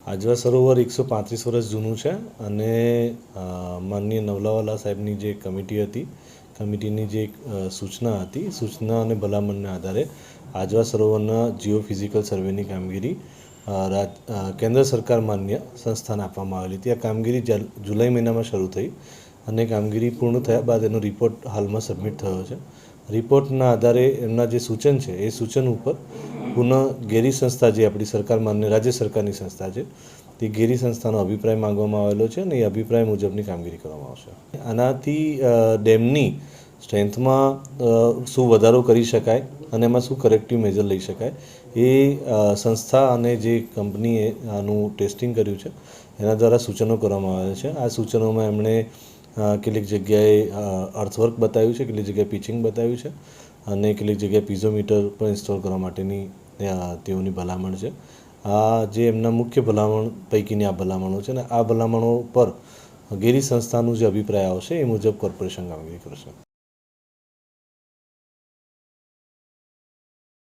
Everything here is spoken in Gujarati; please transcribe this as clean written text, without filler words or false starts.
આજવા સરોવર 135 વર્ષ જૂનું છે અને માનનીય નવલાવાલા સાહેબની જે કમિટી હતી, કમિટીની જે સૂચના હતી, સૂચના અને ભલામણના આધારે આજવા સરોવરના જીઓફિઝિકલ સર્વેની કામગીરી કેન્દ્ર સરકાર માન્ય સંસ્થાને આપવામાં આવેલી હતી. આ કામગીરી જુલાઈ મહિનામાં શરૂ થઈ અને કામગીરી પૂર્ણ થયા બાદ એનો રિપોર્ટ હાલમાં સબમિટ થયો છે. રિપોર્ટના આધારે એમના જે સૂચન છે એ સૂચન ઉપર પુનઃ ગેરી સંસ્થા, જે આપણી સરકાર માન્ય રાજ્ય સરકારની સંસ્થા છે, તે ગેરી સંસ્થાનો અભિપ્રાય માંગવામાં આવેલો છે અને એ અભિપ્રાય મુજબની કામગીરી કરવામાં આવશે. આનાથી ડેમની સ્ટ્રેન્થમાં શું વધારો કરી શકાય અને એમાં શું કરેક્ટિવ મેજર લઈ શકાય એ સંસ્થા અને જે કંપનીએ આનું ટેસ્ટિંગ કર્યું છે એના દ્વારા સૂચનો કરવામાં આવ્યા છે. આ સૂચનોમાં એમણે કેટલીક જગ્યાએ અર્થવર્ક બતાવ્યું છે, કેટલીક જગ્યાએ પિચિંગ બતાવ્યું છે અને કેટલીક જગ્યાએ પીઝોમીટર પણ ઇન્સ્ટોલ કરવા માટેની તેઓની ભલામણ છે. આ જે એમના મુખ્ય ભલામણ પૈકીની આ ભલામણો છે અને આ ભલામણો પર ગેરી સંસ્થાનું જે અભિપ્રાય આવશે એ મુજબ કોર્પોરેશન કામગીરી કરશે.